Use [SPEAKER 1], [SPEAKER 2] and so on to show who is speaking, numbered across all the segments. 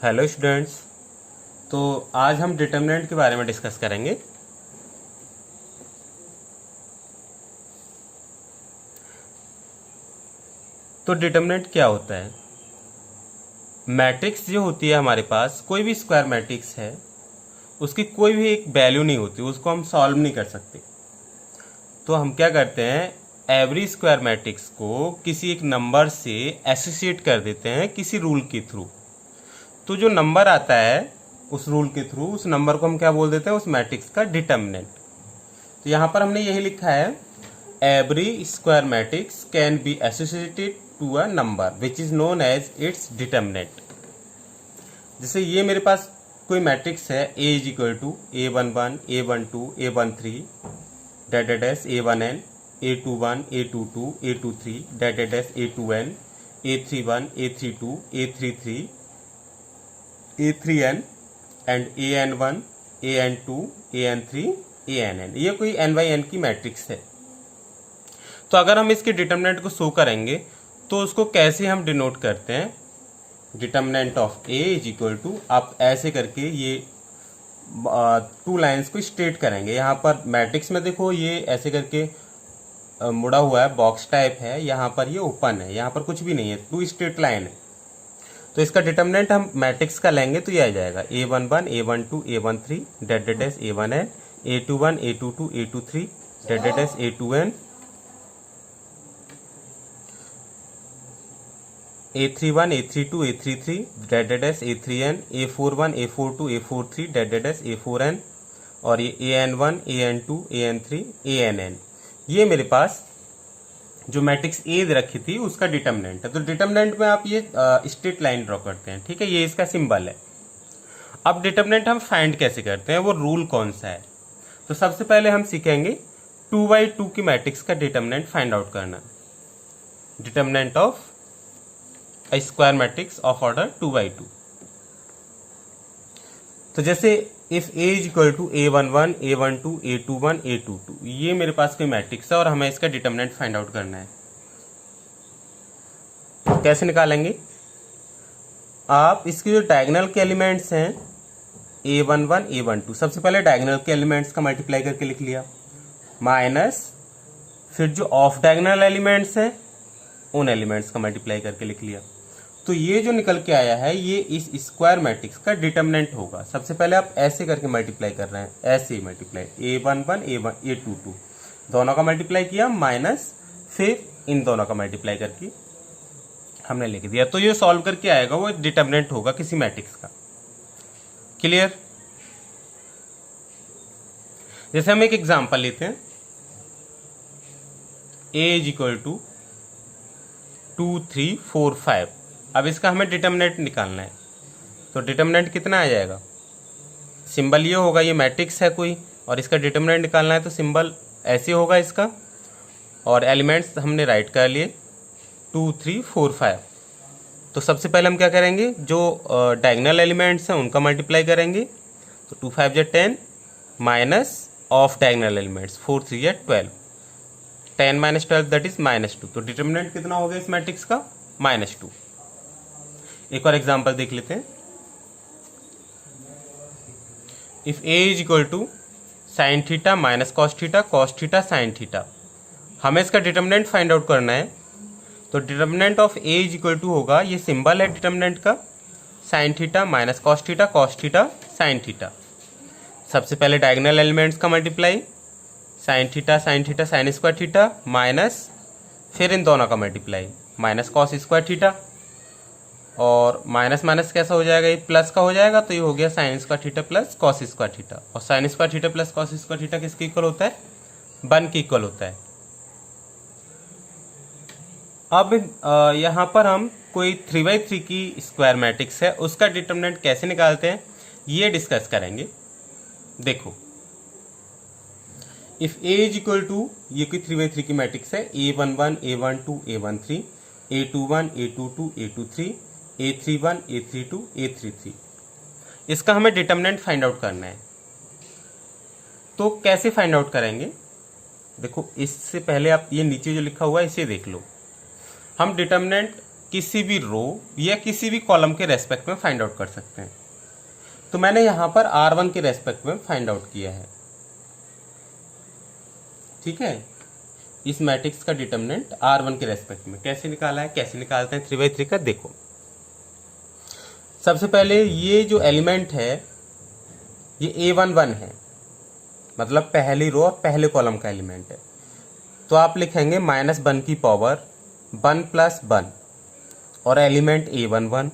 [SPEAKER 1] Hello students. तो आज हम डिटर्मिनेंट के बारे में डिस्कस करेंगे। तो डिटर्मिनेंट क्या होता है? मैट्रिक्स जो होती है हमारे पास, कोई भी स्क्वायर मैट्रिक्स है, उसकी कोई भी एक वैल्यू नहीं होती, उसको हम सॉल्व नहीं कर सकते। तो हम क्या करते हैं, एवरी स्क्वायर मैट्रिक्स को किसी एक नंबर से एसोसिएट कर देते हैं किसी रूल के थ्रू। तो जो नंबर आता है उस रूल के थ्रू, उस नंबर को हम क्या बोल देते हैं, उस मैट्रिक्स का डिटर्मिनेंट। तो यहाँ पर हमने यही लिखा है, every square matrix can be associated to a number which is known as its determinant. जैसे ये मेरे पास कोई मैट्रिक्स है, A is equal to A11, A12, A13 dot dot dash A1n, A21, A22, A23 dot dot dash A2n, A31, A32, A33, A3n and an1, an2, an3, ann। ये कोई n by n की matrix है। तो अगर हम इसके determinant को show करेंगे तो उसको कैसे हम डिनोट करते हैं, determinant of a is equal to, आप ऐसे करके ये टू लाइंस को स्ट्रेट करेंगे। यहाँ पर मैट्रिक्स में देखो ये ऐसे करके मुड़ा हुआ है, बॉक्स टाइप है, यहाँ पर ये ओपन है, यहाँ पर कुछ भी नहीं है, टू स्ट्रेट लाइन है। तो इसका डिटर्मिनेंट हम मैट्रिक्स का लेंगे तो ये आ जाएगा A11, A12, A13 dot dot dash A1n, A21, A22, A23 dot dot dash A2n, A31, A32, A33 that dot dash A3n, A41, A42, A43 that dot dash A4n और ये an1, an2, an3, ann। ये मेरे पास जो matrix A रखी थी उसका determinant है। तो डिटर्मिनेंट में आप ये स्ट्रेट लाइन ड्रॉ करते हैं, ठीक है, ये इसका सिंबल है। अब डिटर्मिनेंट हम फाइंड कैसे करते हैं, वो रूल कौन सा है? तो सबसे पहले हम सीखेंगे 2x2 की मैट्रिक्स का डिटर्मिनेंट फाइंड आउट करना। Determinant of a square matrix of order 2x2। तो जैसे if a is equal to A11, A12, A21, A22, ये मेरे पास कोई मैट्रिक्स है और हमें इसका डिटर्मिनेंट फाइंड आउट करना है। तो कैसे निकालेंगे? आप इसके जो डायगोनल के एलिमेंट्स हैं A11, A12, सबसे पहले डायगोनल के एलिमेंट्स का मल्टीप्लाई करके लिख लिया, माइनस फिर जो ऑफ डायगोनल एलिमेंट्स हैं उन एलिमेंट्स का मल्टीप्लाई करके लिख लिया। तो ये जो निकल के आया है ये इस स्क्वायर मैट्रिक्स का डिटर्मिनेंट होगा। सबसे पहले आप ऐसे करके मल्टीप्लाई कर रहे हैं, ऐसे ही मल्टीप्लाई, A11, A22 दोनों का मल्टीप्लाई किया, माइनस फिर इन दोनों का मल्टीप्लाई करके हमने लिख दिया। तो ये सॉल्व करके आएगा, वो डिटर्मिनेंट होगा किसी मैट्रिक्स का। क्लियर? जैसे हम एक एग्जांपल लेते हैं, a इज इक्वल टू 2, 3, 4, 5। अब इसका हमें डिटर्मिनेंट निकालना है। तो डिटर्मिनेंट कितना आ जाएगा, सिंबल ये होगा, ये मैट्रिक्स है कोई और इसका डिटर्मिनेंट निकालना है तो सिंबल ऐसे होगा इसका, और एलिमेंट्स हमने राइट कर लिए 2, 3, 4, 5। तो सबसे पहले हम क्या करेंगे, जो डायगोनल एलिमेंट्स हैं उनका मल्टीप्लाई करेंगे। तो 2, 5 = 10 minus of diagonal elements 4, 3 = 12, 10 - 12 that is -2। तो डिटर्मिनेंट कितना हो गया इस मैट्रिक्स का, -2। एक और एग्जांपल देख लेते हैं, if a is equal to sine theta minus cos theta, cos theta sine theta. हमें इसका डिटर्मिनेंट फाइंड आउट करना है। तो determinant of a is equal to होगा, ये सिंबल है डिटर्मिनेंट का, sine theta minus cos theta sine theta. सबसे पहले डायगोनल एलिमेंट्स का multiply, sine theta sine square theta, minus फिर इन दोनों का multiply, minus cos square theta, और माइनस माइनस कैसा हो जाएगा, ये प्लस का हो जाएगा। तो ये हो गया sine square theta plus cos square theta, और sine square theta plus cos square theta किसके इक्वल होता है, 1 के इक्वल होता है। अब यहाँ पर हम कोई 3x3 की स्क्वायर मैट्रिक्स है उसका डिटर्मिनेंट कैसे निकालते हैं ये डिस्कस करेंगे। देखो, if a is equal to, ये कोई 3x3 की मैट्रिक्स है, A11, A12, A13, A21, A22, A23, A31, A32, A33। इसका हमें डिटर्मिनेंट फाइंड आउट करना है। तो कैसे फाइंड आउट करेंगे, देखो इससे पहले आप ये नीचे जो लिखा हुआ है इसे देख लो। हम डिटर्मिनेंट किसी भी रो या किसी भी कॉलम के रेस्पेक्ट में फाइंड आउट कर सकते हैं। तो मैंने यहां पर R1 के रेस्पेक्ट में फाइंड आउट किया है। ठीक है, इस मैट्रिक्स का डिटर्मिनेंट R1 के रेस्पेक्ट में कैसे निकाला है, कैसे निकालते हैं 3/3 का। देखो, सबसे पहले ये जो एलिमेंट है ये A11 है, मतलब पहली रो और पहले कॉलम का एलिमेंट है। तो आप लिखेंगे -1 की पावर 1 + 1 और एलिमेंट A11।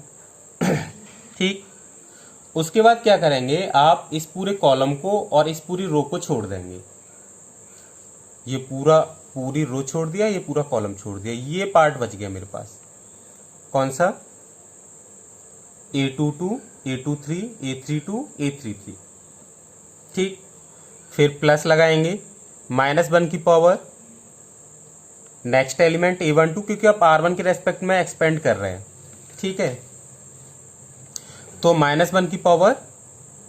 [SPEAKER 1] ठीक, उसके बाद क्या करेंगे, आप इस पूरे कॉलम को और इस पूरी रो को छोड़ देंगे। ये पूरी रो छोड़ दिया, ये पूरा कॉलम छोड़ दिया, ये पार्ट बच गया मेरे पास। कौन सा? A22, A23, A32, A33। ठीक, फिर प्लस लगाएंगे -1 की पावर नेक्स्ट एलिमेंट A12, क्योंकि आप R1 के रेस्पेक्ट में एक्सपेंड कर रहे हैं। ठीक है, तो -1 की पावर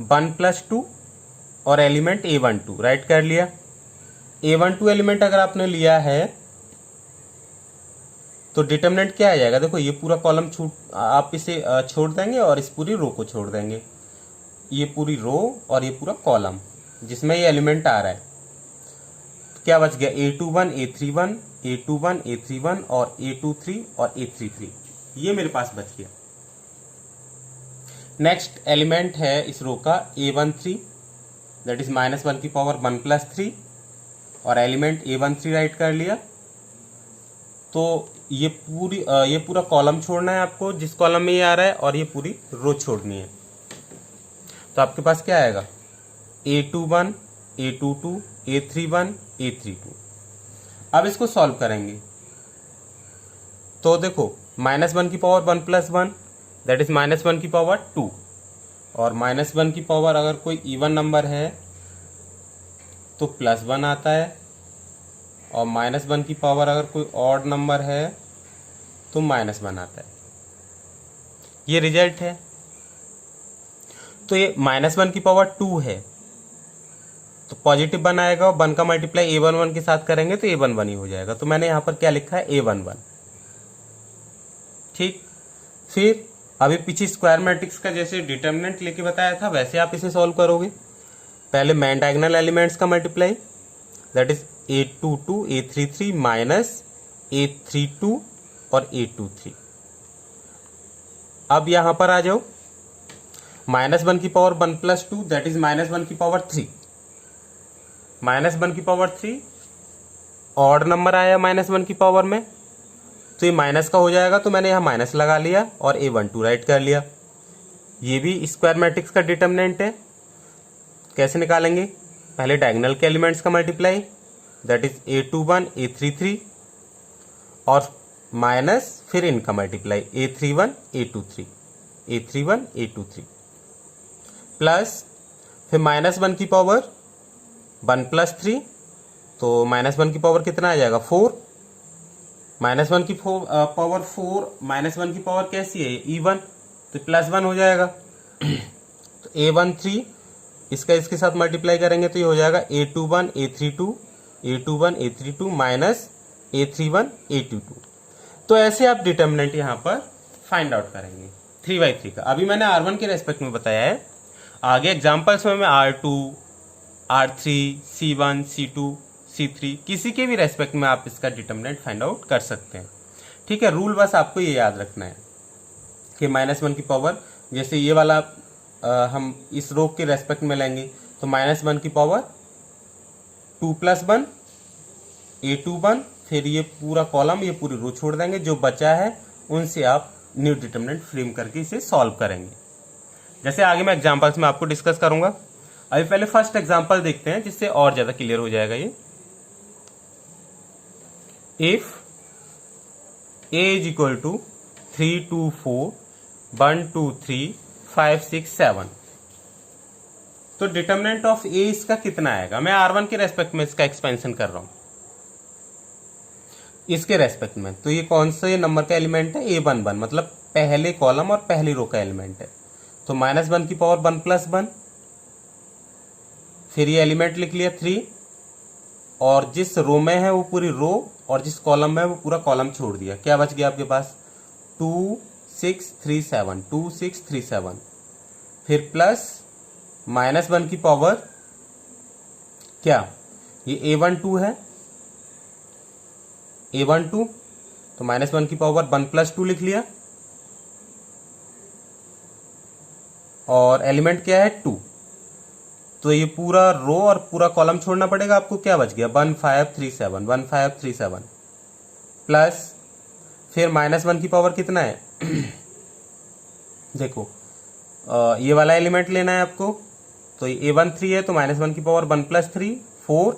[SPEAKER 1] 1 + 2 और एलिमेंट A12 राइट कर लिया। A12 एलिमेंट अगर आपने लिया है तो डिटर्मिनेंट क्या आ जाएगा, देखो ये पूरा कॉलम आप इसे छोड़ देंगे और इस पूरी रो को छोड़ देंगे। ये पूरी रो और ये पूरा कॉलम जिसमें ये एलिमेंट आ रहा है, तो क्या बच गया, A21, A31, A21, A31 और A23 और A33, ये मेरे पास बच गया। नेक्स्ट एलिमेंट है इस रो का A13, दैट इज -1 की पावर 1 + 3 और एलिमेंट A13 राइट कर लिया। तो ये पूरा कॉलम छोड़ना है आपको जिस कॉलम में ये आ रहा है, और ये पूरी रो छोड़नी है। तो आपके पास क्या आएगा, A21, A22, A31, A32। अब इसको सॉल्व करेंगे तो देखो, -1 की पावर 1 + 1 दैट इज -1 की पावर 2 और -1 की पावर अगर कोई इवन नंबर है तो +1 आता है, और -1 की पावर अगर कोई ऑड नंबर है तो -1 आता है। ये रिजल्ट है। तो ये -1 की पावर 2 है तो पॉजिटिव 1 आएगा, और 1 का मल्टीप्लाई A11 के साथ करेंगे तो A11 ही हो जाएगा। तो मैंने यहां पर क्या लिखा है, A11। ठीक, फिर अभी पीछे स्क्वायर मैट्रिक्स का जैसे डिटर्मिनेंट लेके बताया था वैसे आप इसे सॉल्व करोगे। पहले मेन डायगोनल एलिमेंट्स का multiply, that is A22, A33 minus A32 और A23। अब यहां पर आ जाओ, -1 की पावर 1 + 2 दैट इज -1 की पावर 3, -1 की पावर 3 ऑड नंबर आया -1 की पावर में, तो ये माइनस का हो जाएगा, तो मैंने यहाँ माइनस लगा लिया और A12 राइट कर लिया। ये भी स्क्वायर मैट्रिक्स का डिटर्मिनेंट है। कैसे निकालेंगे, पहले डायगोनल के एलिमेंट्स का multiply, that is A21, A33 और माइनस फिर इनका multiply A31, A23, A31, A23 plus फिर -1 की पावर 1 + 3, तो -1 की पावर कितना आ जाएगा, 4, -1 की पावर 4, -1 की पावर कैसी है, इवन, तो +1 हो जाएगा। तो A13 इसके साथ मल्टीप्लाई करेंगे तो ये हो जाएगा A21, A32, A21, A32 minus A31, A22। तो ऐसे आप डिटर्मिनेंट यहाँ पर फाइंड आउट करेंगे 3/3 का। अभी मैंने R1 के रेस्पेक्ट में बताया है, आगे एग्जाम्पल्स में मैं R2, R3, C1, C2, C3 किसी के भी रेस्पेक्ट में आप इसका डिटर्मिनेंट फाइंड आउट कर सकते हैं। ठीक है, रूल बस आपको ये याद रखना है कि -1 की पावर, जैसे ये वाला हम इस रो के रेस्पेक्ट में लेंगे तो -1 की पावर 2 + 1 A21, फिर ये पूरा कॉलम, ये पूरी रो छोड़ देंगे, जो बचा है उनसे आप न्यू डिटर्मिनेंट फ्रेम करके इसे सॉल्व करेंगे। जैसे आगे मैं एग्जांपल्स में आपको डिस्कस करूंगा। अभी पहले फर्स्ट एग्जांपल देखते हैं जिससे और ज्यादा क्लियर हो जाएगा ये। इफ A = 3, 2, 4, 1, 2, 3, 5, 6, 7, तो डिटर्मिनेंट ऑफ A इसका कितना आएगा। मैं R1 के रेस्पेक्ट में इसका एक्सपेंशन कर रहा हूं, इसके रेस्पेक्ट में। तो ये कौन से नंबर का एलिमेंट है, A11, मतलब पहले कॉलम और पहली रो का एलिमेंट है। तो -1 की पावर 1 + 1, फिर ये एलिमेंट लिख लिया 3, और जिस रो में है वो पूरी रो, और जिस कॉलम में है वो पूरा कॉलम छोड़ दिया। क्या बच गया आपके पास, 2637 फिर प्लस -1 की पावर क्या, ये A12 है, A12 तो -1 की पावर 1 + 2 लिख लिया, और एलिमेंट क्या है 2, तो ये पूरा रो और पूरा कॉलम छोड़ना पड़ेगा आपको। क्या बच गया 1537 प्लस फिर -1 की पावर कितना है देखो ये वाला एलिमेंट लेना है आपको, तो ये A13 है तो -1 की पावर 1 + 3 4,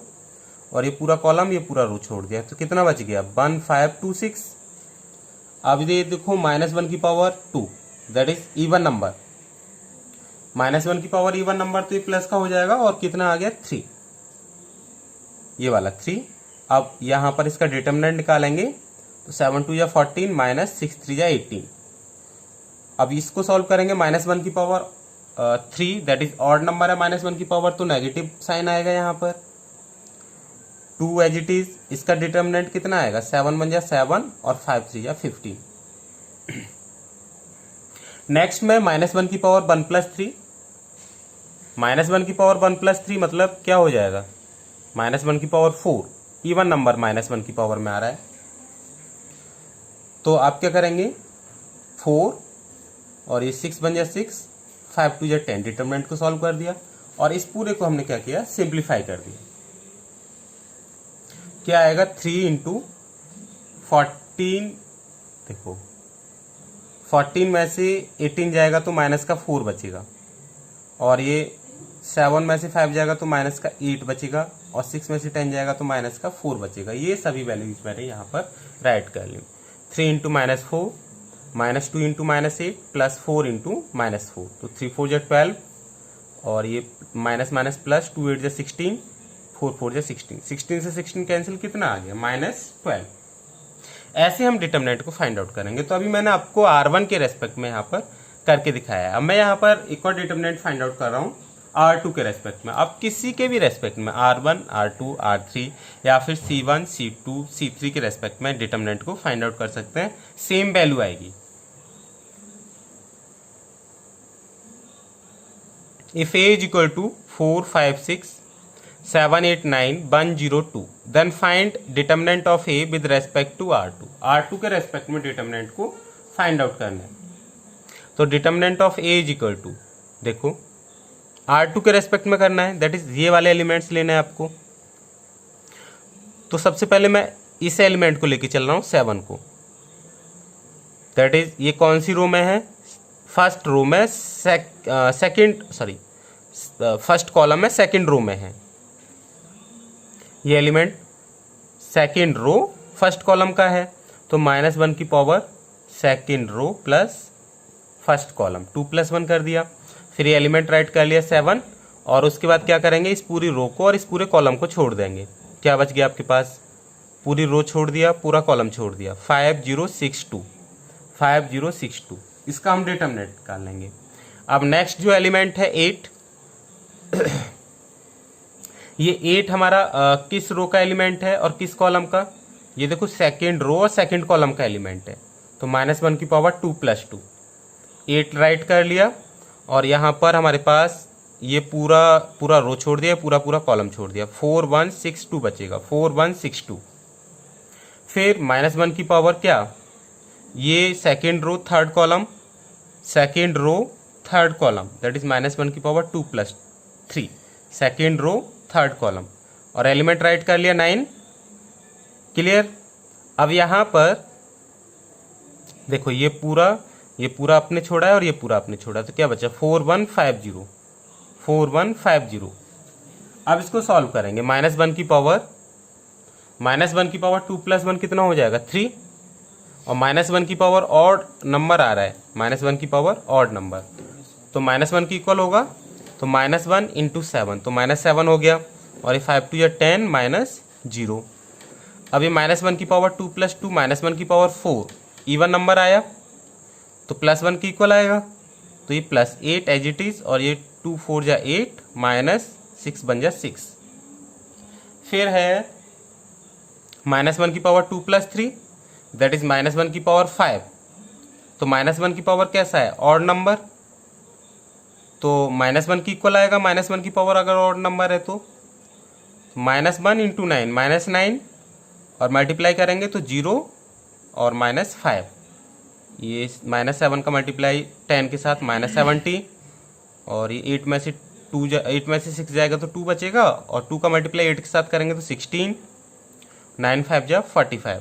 [SPEAKER 1] और ये पूरा कॉलम ये पूरा रो छोड़ दिया, तो कितना बच गया 1526। अब ये देखो -1 की power 2 that is even number, -1 की पावर इवन नंबर तो ये प्लस का हो जाएगा, और कितना आ गया 3, ये वाला 3। अब यहां पर इसका डिटरमिनेंट निकालेंगे, तो 7 2 या 14 -6 3 या 18। अब इसको सॉल्व करेंगे, -1 की power 3 that is odd number है, -1 की पावर तो नेगेटिव साइन आएगा यहाँ पर, 2 एज इट इज। इसका डिटरमिनेंट कितना आएगा 7 1 या 7 और 5 3 या 15। नेक्स्ट में -1 की पावर 1 + 3, -1 की पावर 1 + 3 मतलब क्या हो जाएगा -1 की पावर 4, इवन नंबर -1 की पावर में आ रहा है, तो आप क्या करेंगे 4 और ये 6 बन जाए 6, 5 2 या 10, डिटरमिनेंट को सॉल्व कर दिया, और इस पूरे को हमने क्या किया सिंप्लीफाई कर दिया। क्या आएगा 3 × 14, देखो 14 में से 18 जाएगा तो -4 बचेगा, और ये 7 में से 5 जाएगा तो -8 बचेगा, और 6 में से 10 जाएगा तो -4 बचेगा। ये सभी वैल्यूज मैंने यहाँ पर राइट कर ली। 3 × -4 -2 × -8 प्लस 4 × -4, तो 3 4 जा 12, और ये माइनस प्लस 2 8 जा 16, 4 4 जा 16, 16 से 16 कैंसिल, कितना आ गया -12। ऐसे हम डिटरमिनेंट को फाइंड आउट करेंगे। तो अभी मैंने आपको R1 के रेस्पेक्ट में यहाँ पर करके दिखाया है। अब मैं यहाँ पर एक और डिटरमिनेंट फाइंड आउट कर रहा हूँ R2 के रेस्पेक्ट में। अब किसी के भी रेस्पेक्ट में R1 R2 R3 या फिर C1 C2 C3 के रेस्पेक्ट में डिटरमिनेंट को फाइंड आउट कर सकते हैं, सेम वैल्यू आएगी। If A is equal to 4 5 6 7 8 9 1 0 2, then find determinant of A with respect to R2। R2 के रेस्पेक्ट में डिटरमिनेंट को फाइंड आउट करना है। तो determinant of A is equal to, देखो R2 के रेस्पेक्ट में करना है, दैट इज ये वाले एलिमेंट्स लेना है आपको। तो सबसे पहले मैं इस एलिमेंट को लेके चल रहा हूँ 7 को, दैट इज ये कौन सी रो में है, फर्स्ट रो में, फर्स्ट कॉलम में सेकंड रो में है। ये element second row first column का है, तो -1 की power second row plus first column, 2 + 1 कर दिया। फिर ये एलिमेंट राइट कर लिया 7, और उसके बाद क्या करेंगे इस पूरी रो को और इस पूरे कॉलम को छोड़ देंगे। क्या बच गया आपके पास, पूरी रो छोड़ दिया, पूरा कॉलम छोड़ दिया, 5062 5062। इसका हम डिटरमिनेंट निकाल लेंगे। अब नेक्स्ट जो एलिमेंट है 8 ये 8 हमारा किस रो का एलिमेंट है और किस कॉलम का, ये देखो सेकंड रो और सेकंड कॉलम का एलिमेंट है, तो -1 की पावर 2 + 2, 8 राइट कर लिया, और यहाँ पर हमारे पास ये पूरा रो छोड़ दिया, पूरा कॉलम छोड़ दिया, 4162 बचेगा, 4162। फिर -1 की पावर क्या, ये second row third column, second row third column, that is -1 की power 2 + 3, second row third column, और एलिमेंट राइट कर लिया 9। क्लियर। अब यहाँ पर देखो ये पूरा आपने छोड़ा है और ये पूरा आपने छोड़ा है, तो क्या बचा 4150 4150। अब इसको सॉल्व करेंगे, -1 की पावर 2 + 1 कितना हो जाएगा 3, और -1 की पावर ऑड नंबर आ रहा है, -1 की पावर ऑड नंबर, तो -1 की इक्वल होगा, तो -1 × 7, तो -7 हो गया, और ये 5 2 या 10 -0। अब ये -1 की पावर 2 + 2 -1 की पावर 4 इवन नंबर आया, तो +1 की इक्वल आएगा, तो ये +8 एज इट इज, और ये 2 4 जा 8 -6 बन जा 6। फिर है -1 की पावर 2 + 3 दैट इज -1 की पावर 5 तो -1 की पावर कैसा है, ऑड नंबर, तो -1 की इक्वल आएगा -1 की पावर अगर ऑड नंबर है तो -1 इंटू 9 -9 और मल्टीप्लाई करेंगे तो 0 और -5, ये -7 का मल्टीप्लाई 10 के साथ -70 और ये 8 में से 8 में से 6 जाएगा तो 2 बचेगा और 2 का मल्टीप्लाई 8 के साथ करेंगे तो 16, 9 5 जा 45।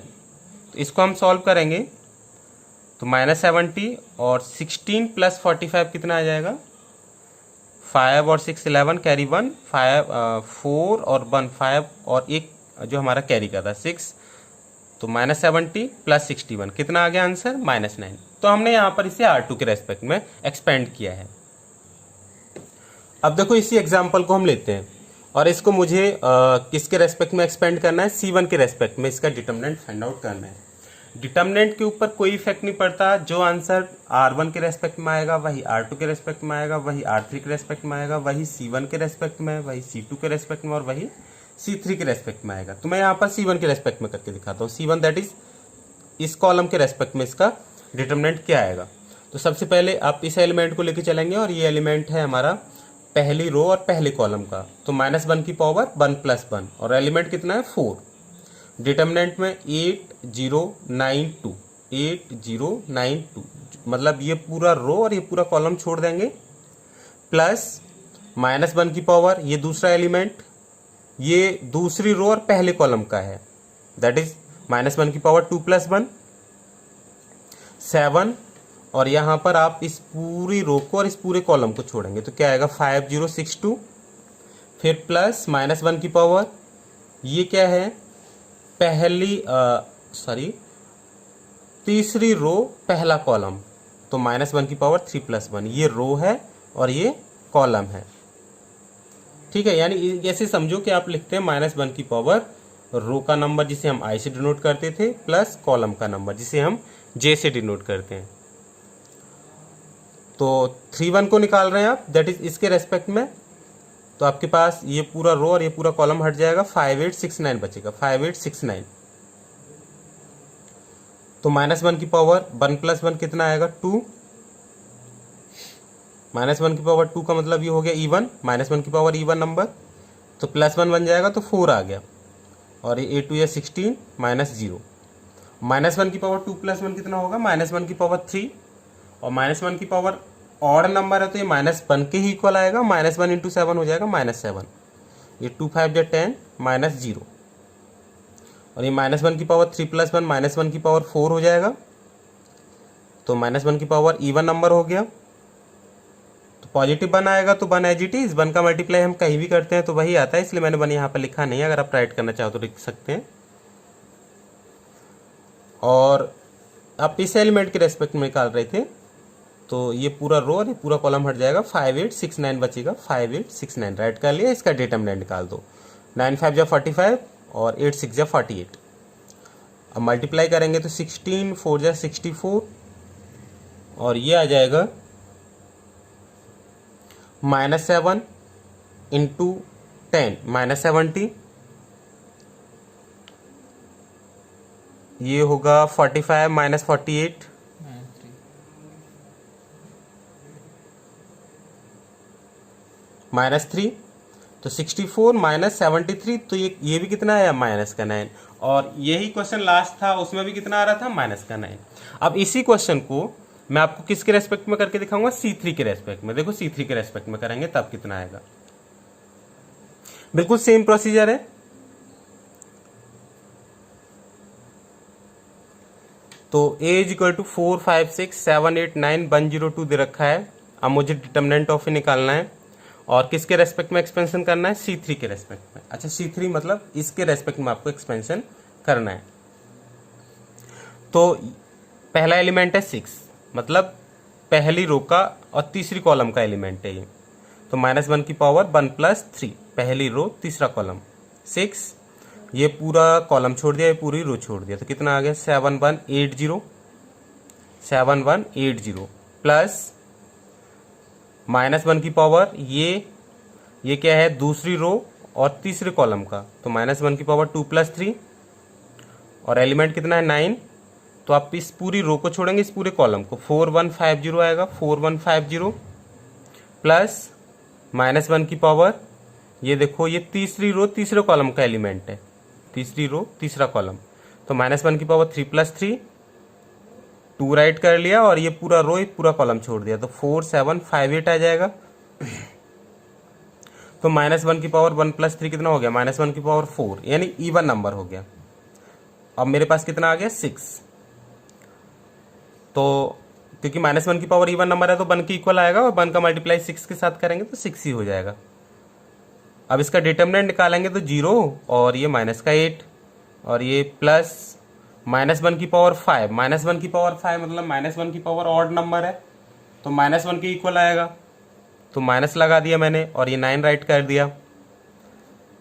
[SPEAKER 1] तो इसको हम सॉल्व करेंगे तो -70 और 16 प्लस 45 कितना आ जाएगा, 5 और 6 11 कैरी 1 5 4 और 1 5 और एक जो हमारा कैरी का था 6, तो -70 प्लस 61 कितना आ गया आंसर, -9। तो हमने यहाँ पर इसे R2 के रेस्पेक्ट में एक्सपेंड किया है। अब देखो इसी एग्जाम्पल को हम लेते हैं और इसको मुझे किसके रेस्पेक्ट में एक्सपेंड करना है, C1 के रेस्पेक्ट में इसका डिटर्मिनेंट फाइंड आउट करना है। डिटर्मिनेंट के ऊपर कोई इफेक्ट नहीं पड़ता, जो आंसर R1 के रेस्पेक्ट में आएगा वही R2 के रेस्पेक्ट में आएगा, वही R3 के रेस्पेक्ट में आएगा, वही C1 के रेस्पेक्ट में, वही C2 के रेस्पेक्ट में और वही C3 के रेस्पेक्ट में आएगा। तो मैं यहाँ पर C1 के रेस्पेक्ट में करके दिखाता हूँ। C1 दैट इज इस कॉलम के रेस्पेक्ट में इसका डिटर्मिनेंट क्या आएगा। तो सबसे पहले आप इस एलिमेंट को लेके चलेंगे और ये एलिमेंट है हमारा पहली रो और पहले कॉलम का, तो -1 की पावर 1 + 1 और एलिमेंट कितना है 4। डिटर्मिनेंट में 8092 8092 मतलब ये पूरा रो और ये पूरा कॉलम छोड़ देंगे, प्लस -1 की पावर ये दूसरा एलिमेंट, ये दूसरी रो और पहले कॉलम का है, दैट इज -1 की पावर 2 + 1 7 और यहाँ पर आप इस पूरी रो को और इस पूरे कॉलम को छोड़ेंगे तो क्या आएगा 5062, फिर प्लस -1 की पावर ये क्या है तीसरी रो पहला कॉलम, तो -1 की पावर 3 + 1 ये रो है और ये कॉलम है। ठीक है, यानी ऐसे समझो कि आप लिखते हैं -1 की पावर रो का नंबर जिसे हम I से डिनोट करते थे प्लस कॉलम का नंबर जिसे हम J से डिनोट करते हैं। तो 31 को निकाल रहे हैं आप, दैट इज इसके रेस्पेक्ट में, तो आपके पास ये पूरा रो और ये पूरा कॉलम हट जाएगा, 5869 बचेगा 5869। तो -1 की पावर 1 + 1 कितना आएगा 2, -1 की पावर 2 का मतलब ये हो गया इवन, -1 की पावर इवन नंबर, तो +1 बन जाएगा तो 4 आ गया और ये 8 2 या 16 -0। -1 की पावर 2 + 1 कितना होगा, -1 की पावर 3 और -1 की पावर ऑड नंबर है तो ये -1 के ही इक्वल आएगा, -1 इंटू 7 हो जाएगा -7, ये 2 5 या 10 -0 और ये -1 की पावर 3 + 1 -1 की पावर 4 हो जाएगा, तो -1 की पावर इवन नंबर हो गया, तो पॉजिटिव 1 आएगा तो 1 एज इट इज, 1 का मल्टीप्लाई हम कहीं भी करते हैं तो वही आता है, इसलिए मैंने 1 यहाँ पर लिखा नहीं है, अगर आप राइट करना चाहो तो लिख सकते हैं। और आप इस एलिमेंट के रेस्पेक्ट में निकाल रहे थे तो ये पूरा रो और ये पूरा कॉलम हट जाएगा, 5869 बचेगा 5869, राइट कर लिया। इसका डिटर्मिनेंट निकाल दो, 9 5 जा 45 और 8 6 जा 48। अब मल्टीप्लाई करेंगे तो 16 4 जा 64 और ये आ जाएगा -7 इंटू 10 -70, ये होगा 45 -48 -3, तो 64 -73, तो ये भी कितना है -9, और यही क्वेश्चन लास्ट था उसमें भी कितना आ रहा था -9। अब इसी क्वेश्चन को मैं आपको किसके रेस्पेक्ट में करके दिखाऊंगा, C3 के रेस्पेक्ट में। देखो C3 के रेस्पेक्ट में करेंगे तब कितना आएगा, बिल्कुल सेम प्रोसीजर है। तो A = 4 5 6 7 8 9 102 दे रखा है। अब मुझे डिटर्मिनेंट ऑफ निकालना है और किसके रेस्पेक्ट में एक्सपेंशन करना है, C3 के रेस्पेक्ट में। अच्छा C3 मतलब इसके रेस्पेक्ट में आपको एक्सपेंशन करना है। तो पहला एलिमेंट है 6, मतलब पहली रो का और तीसरी कॉलम का एलिमेंट है ये, तो -1 की पावर 1 + 3, पहली रो तीसरा कॉलम 6, ये पूरा कॉलम छोड़ दिया, ये पूरी रो छोड़ दिया, तो कितना आ गया 7180 प्लस -1 की पावर ये क्या है दूसरी रो और तीसरे कॉलम का, तो -1 की पावर 2 + 3 और एलिमेंट कितना है 9, तो आप इस पूरी रो को छोड़ेंगे, इस पूरे कॉलम को, 4150 आएगा, 4150 प्लस -1 की पावर, ये देखो ये तीसरी रो तीसरे कॉलम का एलिमेंट है, तीसरी रो तीसरा कॉलम, तो -1 की पावर 3 + 3, 2 राइट कर लिया और ये पूरा रो एक पूरा कॉलम छोड़ दिया, तो 4758 आ जाएगा। तो -1 की पावर 1 + 3 कितना हो गया, -1 की पावर 4, यानी इवन नंबर हो गया। अब मेरे पास कितना आ गया, 6। तो क्योंकि -1 की पावर इवन नंबर है तो 1 के इक्वल आएगा, और 1 का मल्टीप्लाई 6 के साथ करेंगे तो 6 ही हो जाएगा। अब इसका डिटर्मिनेंट निकालेंगे तो 0 और ये -8 और ये प्लस -1 की पावर 5, -1 की पावर 5 मतलब -1 की पावर ऑड नंबर है, तो -1 के इक्वल आएगा, तो माइनस लगा दिया मैंने और ये 9 राइट कर दिया।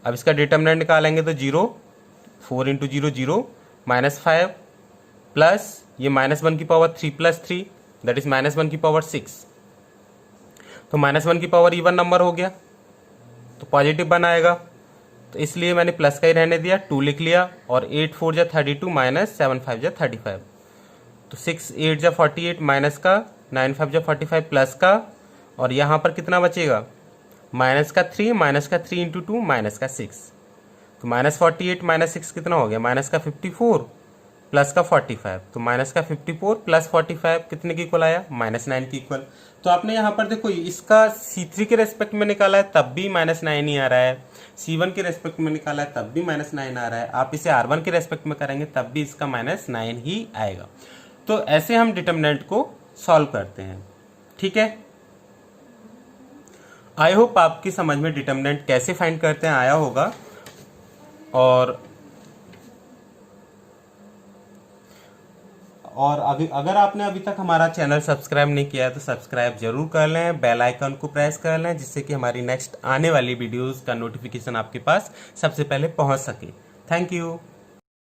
[SPEAKER 1] अब इसका डिटर्मिनेंट निकालेंगे तो 0, 4 × 0 0, -5 प्लस ये -1 की पावर 3 + 3 दैट इज -1 की पावर 6, तो -1 की पावर इवन नंबर हो गया तो पॉजिटिव 1 आएगा, तो इसलिए मैंने प्लस का ही रहने दिया, 2 लिख लिया, और 8 4 = 32 -7 5 = 35, तो 6 8 = 48 माइनस का, 9 5 = 45 प्लस का, और यहाँ पर कितना बचेगा, -3 -3 × 2 -6, तो -48 -6 कितना हो गया, -54 प्लस का 45, तो -54 प्लस 45 कितने की इक्वल आया, -9 की इक्वल। तो आपने यहाँ पर देखो इसका C3 के रेस्पेक्ट में निकाला है तब भी -9 ही आ रहा है, C1 के रेस्पेक्ट में निकाला है तब भी -9 आ रहा है, आप इसे R1 के रेस्पेक्ट में करेंगे तब भी इसका -9 ही आएगा। तो ऐसे हम डिटर्मिनेंट को सॉल्व करते हैं, ठीक है। आई होप आपकी समझ में डिटर्मिनेंट कैसे फाइंड करते हैं आया होगा। और अगर आपने अभी तक हमारा चैनल सब्सक्राइब नहीं किया है तो सब्सक्राइब जरूर कर लें, बेल आइकन को प्रेस कर लें, जिससे कि हमारी नेक्स्ट आने वाली वीडियोस का नोटिफिकेशन आपके पास सबसे पहले पहुंच सके। Thank you.